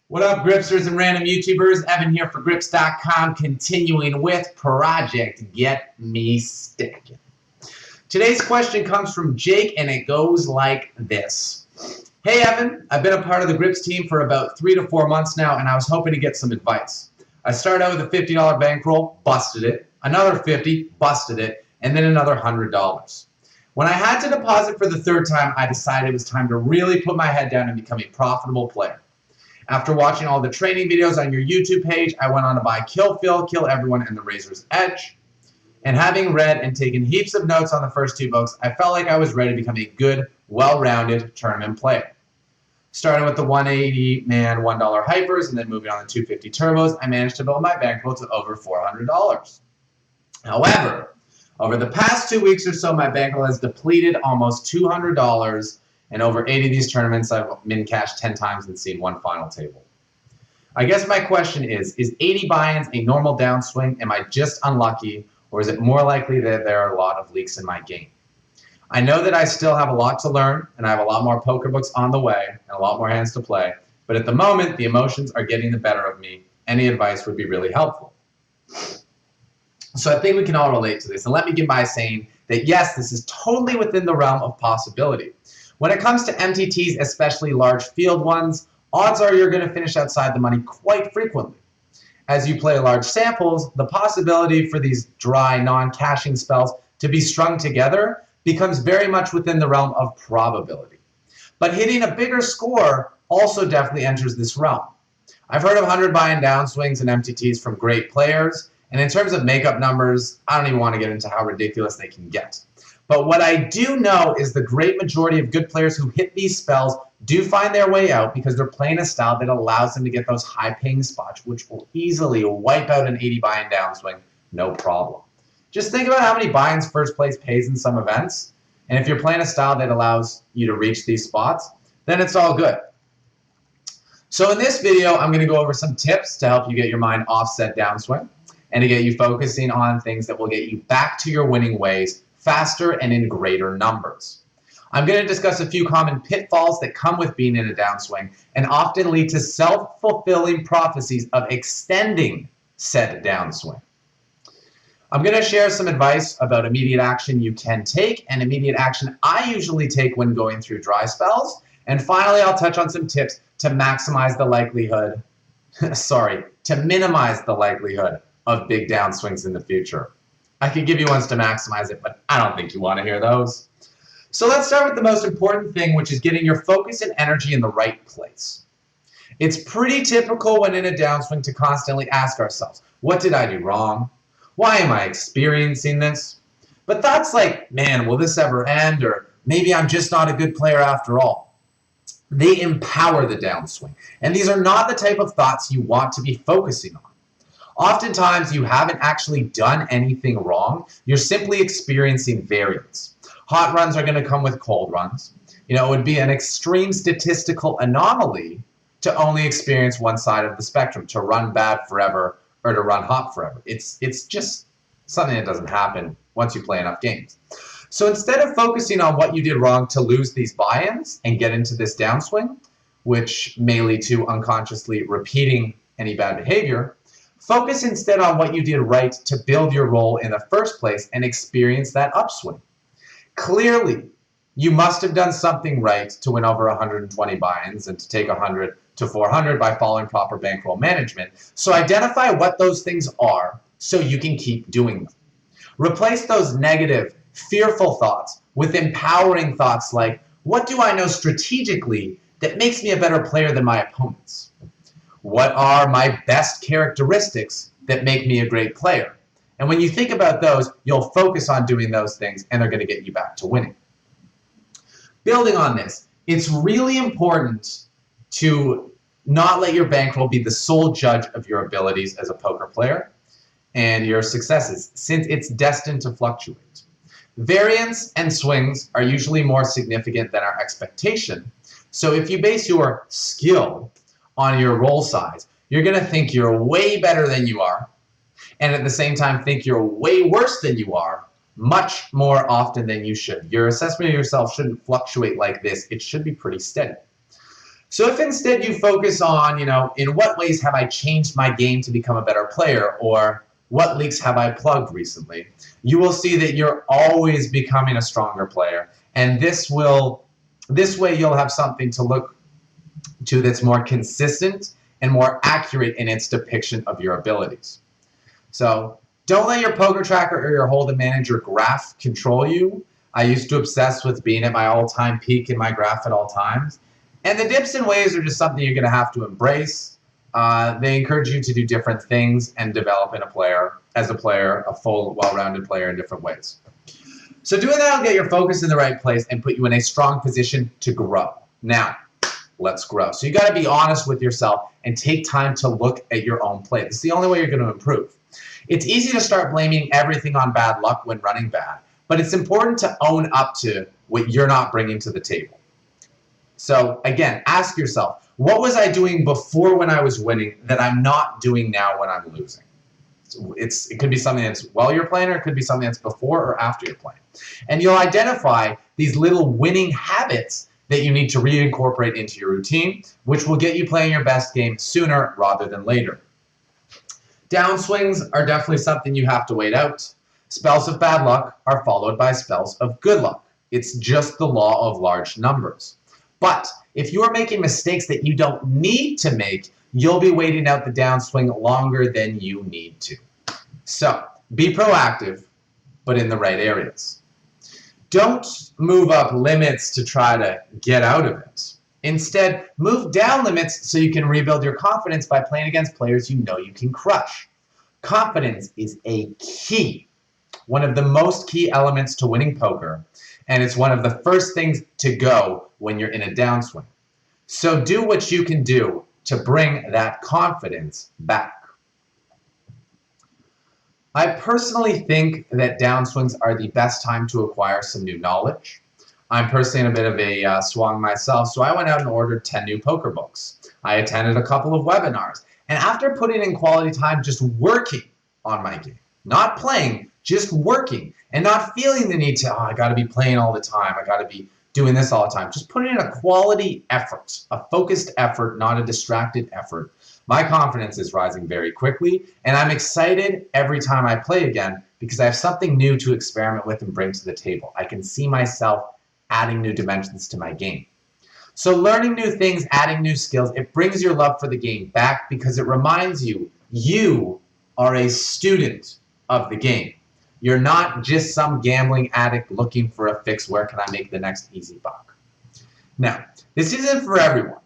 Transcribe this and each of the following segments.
What up, Gripsters and random YouTubers? Evan here for Grips.com, continuing with Project Get Me Stackin. Today's question comes from Jake, and it goes like this. Hey, Evan, I've been a part of the Grips team for about 3 to 4 months now, and I was hoping to get some advice. I started out with a $50 bankroll, busted it, another $50, busted it, and then another $100. When I had to deposit for the third time, I decided it was time to really put my head down and become a profitable player. After watching all the training videos on your YouTube page, I went on to buy Kill Phil, Kill Everyone, and The Razor's Edge. And having read and taken heaps of notes on the first 2 books, I felt like I was ready to become a good, well-rounded tournament player. Starting with the 180-man $1 hypers and then moving on to 250 turbos, I managed to build my bankroll to over $400. However, over the past 2 weeks or so, my bankroll has depleted almost $200. And over 80 of these tournaments, I've min-cashed 10 times and seen one final table. I guess my question is 80 buy-ins a normal downswing? Am I just unlucky? Or is it more likely that there are a lot of leaks in my game? I know that I still have a lot to learn, and I have a lot more poker books on the way, and a lot more hands to play. But at the moment, the emotions are getting the better of me. Any advice would be really helpful. So I think we can all relate to this. And let me begin by saying that yes, this is totally within the realm of possibility. When it comes to MTTs, especially large field ones, odds are you're going to finish outside the money quite frequently. As you play large samples, the possibility for these dry, non-cashing spells to be strung together becomes very much within the realm of probability. But hitting a bigger score also definitely enters this realm. I've heard of 100 buy-in downswings and MTTs from great players, and in terms of makeup numbers, I don't even want to get into how ridiculous they can get. But what I do know is the great majority of good players who hit these spells do find their way out because they're playing a style that allows them to get those high-paying spots, which will easily wipe out an 80 buy-in downswing, no problem. Just think about how many buy-ins first place pays in some events, and if you're playing a style that allows you to reach these spots, then it's all good. So in this video, I'm going to go over some tips to help you get your mind offset downswing and to get you focusing on things that will get you back to your winning ways faster and in greater numbers. I'm going to discuss a few common pitfalls that come with being in a downswing and often lead to self-fulfilling prophecies of extending said downswing. I'm going to share some advice about immediate action you can take and immediate action I usually take when going through dry spells. And finally, I'll touch on some tips to maximize the likelihood, to minimize the likelihood of big downswings in the future. I could give you ones to maximize it, but I don't think you want to hear those. So let's start with the most important thing, which is getting your focus and energy in the right place. It's pretty typical when in a downswing to constantly ask ourselves, what did I do wrong? Why am I experiencing this? But thoughts like, man, will this ever end? Or maybe I'm just not a good player after all. They empower the downswing. And these are not the type of thoughts you want to be focusing on. Oftentimes, you haven't actually done anything wrong. You're simply experiencing variance. Hot runs are going to come with cold runs. It would be an extreme statistical anomaly to only experience one side of the spectrum, to run bad forever or to run hot forever. It's just something that doesn't happen once you play enough games. So instead of focusing on what you did wrong to lose these buy-ins and get into this downswing, which may lead to unconsciously repeating any bad behavior, focus instead on what you did right to build your role in the first place and experience that upswing. Clearly, you must have done something right to win over 120 buy-ins and to take 100 to 400 by following proper bankroll management. So identify what those things are so you can keep doing them. Replace those negative, fearful thoughts with empowering thoughts like, what do I know strategically that makes me a better player than my opponents? What are my best characteristics that make me a great player? And when you think about those, you'll focus on doing those things, and they're going to get you back to winning. Building on this, it's really important to not let your bankroll be the sole judge of your abilities as a poker player and your successes, since it's destined to fluctuate. Variance and swings are usually more significant than our expectation. So if you base your skill on your roll size, you're going to think you're way better than you are, and at the same time think you're way worse than you are much more often than you should. Your assessment of yourself shouldn't fluctuate like this. It should be pretty steady. So if instead you focus on, in what ways have I changed my game to become a better player, or what leaks have I plugged recently, you will see that you're always becoming a stronger player. And this way you'll have something to look to that's more consistent and more accurate in its depiction of your abilities. So don't let your poker tracker or your hold and manager graph control you. I used to obsess with being at my all-time peak in my graph at all times. And the dips and waves are just something you're going to have to embrace. They encourage you to do different things and develop as a player, a full, well-rounded player in different ways. So doing that will get your focus in the right place and put you in a strong position to grow. Now, let's grow. So you got to be honest with yourself and take time to look at your own play. This is the only way you're going to improve. It's easy to start blaming everything on bad luck when running bad, but it's important to own up to what you're not bringing to the table. So again, ask yourself, what was I doing before when I was winning that I'm not doing now when I'm losing? It could be something that's while you're playing, or it could be something that's before or after you're playing. And you'll identify these little winning habits that you need to reincorporate into your routine, which will get you playing your best game sooner rather than later. Downswings are definitely something you have to wait out. Spells of bad luck are followed by spells of good luck. It's just the law of large numbers. But if you are making mistakes that you don't need to make, you'll be waiting out the downswing longer than you need to. So be proactive, but in the right areas. Don't move up limits to try to get out of it. Instead, move down limits so you can rebuild your confidence by playing against players you know you can crush. Confidence is a key, one of the most key elements to winning poker, and it's one of the first things to go when you're in a downswing. So do what you can do to bring that confidence back. I personally think that downswings are the best time to acquire some new knowledge. I'm personally in a bit of a swung myself, so I went out and ordered 10 new poker books. I attended a couple of webinars, and after putting in quality time just working on my game, not playing, just working, and not feeling the need to, I got to be playing all the time, I got to be doing this all the time, just putting in a quality effort, a focused effort, not a distracted effort. My confidence is rising very quickly, and I'm excited every time I play again because I have something new to experiment with and bring to the table. I can see myself adding new dimensions to my game. So learning new things, adding new skills, it brings your love for the game back because it reminds you, you are a student of the game. You're not just some gambling addict looking for a fix. Where can I make the next easy buck? Now, this isn't for everyone.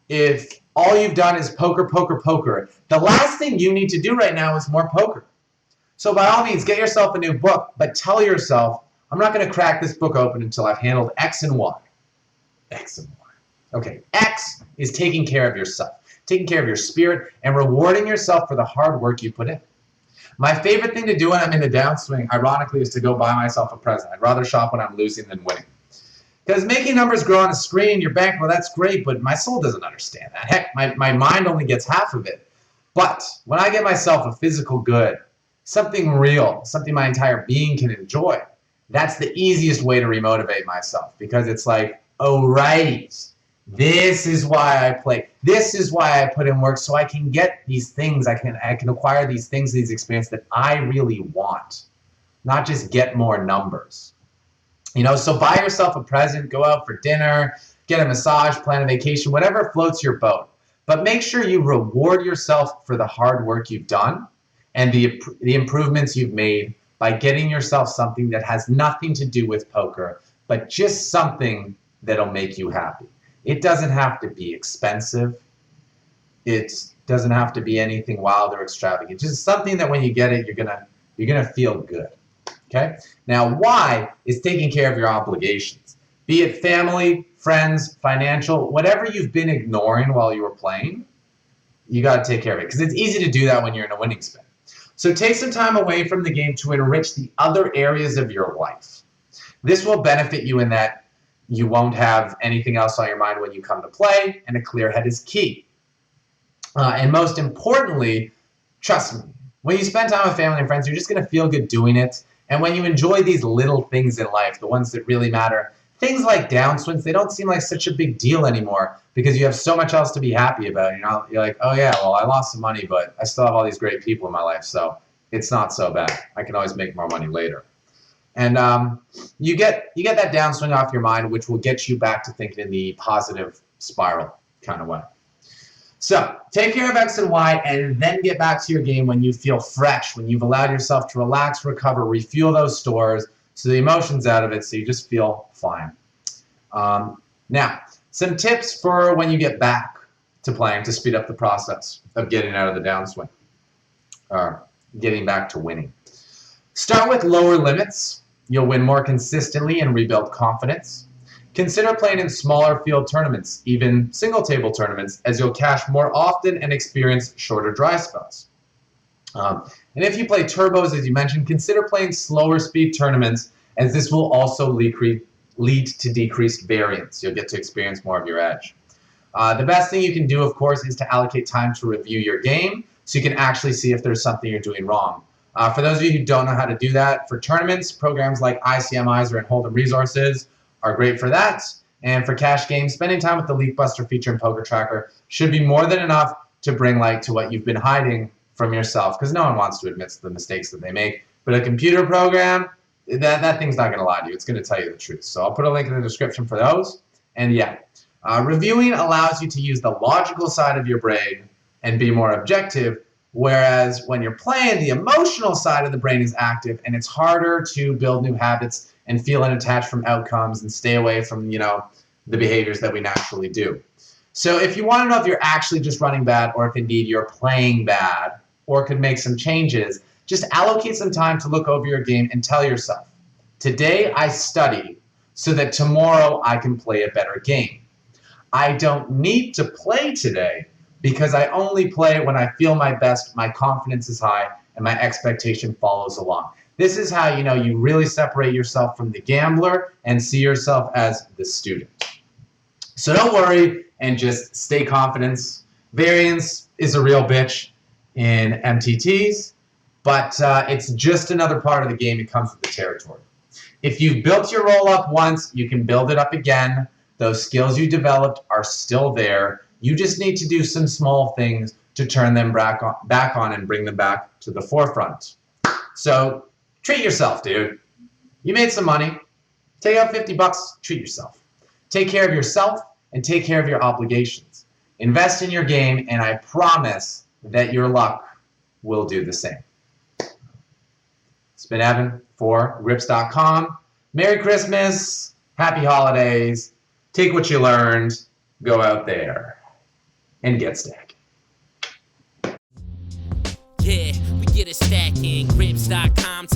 If all you've done is poker, poker, poker, the last thing you need to do right now is more poker. So by all means, get yourself a new book, but tell yourself, I'm not going to crack this book open until I've handled X and Y. X and Y. Okay, X is taking care of yourself, taking care of your spirit, and rewarding yourself for the hard work you put in. My favorite thing to do when I'm in a downswing, ironically, is to go buy myself a present. I'd rather shop when I'm losing than winning. Because making numbers grow on a screen, your bank, well, that's great, but my soul doesn't understand that. Heck, my mind only gets half of it. But when I get myself a physical good, something real, something my entire being can enjoy, that's the easiest way to remotivate myself. Because it's like, oh, right, this is why I play. This is why I put in work, so I can get these things. I can acquire these things, these experiences that I really want, not just get more numbers. So buy yourself a present, go out for dinner, get a massage, plan a vacation, whatever floats your boat. But make sure you reward yourself for the hard work you've done and the improvements you've made by getting yourself something that has nothing to do with poker, but just something that'll make you happy. It doesn't have to be expensive. It doesn't have to be anything wild or extravagant. Just something that when you get it, you're gonna feel good. Okay? Now, why is taking care of your obligations, be it family, friends, financial, whatever you've been ignoring while you were playing, you got to take care of it because it's easy to do that when you're in a winning spin. So take some time away from the game to enrich the other areas of your life. This will benefit you in that you won't have anything else on your mind when you come to play, and a clear head is key. And most importantly, trust me, when you spend time with family and friends, you're just going to feel good doing it. And when you enjoy these little things in life, the ones that really matter, things like downswings, they don't seem like such a big deal anymore because you have so much else to be happy about. You're like, oh yeah, well, I lost some money, but I still have all these great people in my life, so it's not so bad. I can always make more money later. And you get that downswing off your mind, which will get you back to thinking in the positive spiral kind of way. So take care of X and Y, and then get back to your game when you feel fresh, when you've allowed yourself to relax, recover, refuel those stores, so the emotion's out of it, so you just feel fine. Now, some tips for when you get back to playing to speed up the process of getting out of the downswing, or getting back to winning. Start with lower limits. You'll win more consistently and rebuild confidence. Consider playing in smaller field tournaments, even single table tournaments, as you'll cash more often and experience shorter dry spells. And if you play turbos, as you mentioned, consider playing slower speed tournaments, as this will also lead to decreased variance. You'll get to experience more of your edge. The best thing you can do, of course, is to allocate time to review your game so you can actually see if there's something you're doing wrong. For those of you who don't know how to do that, for tournaments, programs like ICMIs or Hold'em Resources are great for that. And for cash games, spending time with the Leak Buster feature and Poker Tracker should be more than enough to bring light to what you've been hiding from yourself, because no one wants to admit the mistakes that they make. But a computer program, that thing's not going to lie to you. It's going to tell you the truth. So I'll put a link in the description for those. And yeah, reviewing allows you to use the logical side of your brain and be more objective, whereas when you're playing, the emotional side of the brain is active, and it's harder to build new habits and feel unattached from outcomes and stay away from, the behaviors that we naturally do. So if you want to know if you're actually just running bad, or if indeed you're playing bad, or could make some changes, just allocate some time to look over your game and tell yourself, today I study so that tomorrow I can play a better game. I don't need to play today because I only play when I feel my best, my confidence is high, and my expectation follows along. This is how you really separate yourself from the gambler and see yourself as the student. So don't worry and just stay confident. Variance is a real bitch in MTTs, but it's just another part of the game. It comes with the territory. If you've built your roll up once, you can build it up again. Those skills you developed are still there. You just need to do some small things to turn them back on and bring them back to the forefront. So treat yourself, dude. You made some money. Take out $50, treat yourself. Take care of yourself and take care of your obligations. Invest in your game, and I promise that your luck will do the same. It's been Evan for Grips.com. Merry Christmas. Happy holidays. Take what you learned. Go out there and get stacking. Yeah, we get it stacking. Grips.com.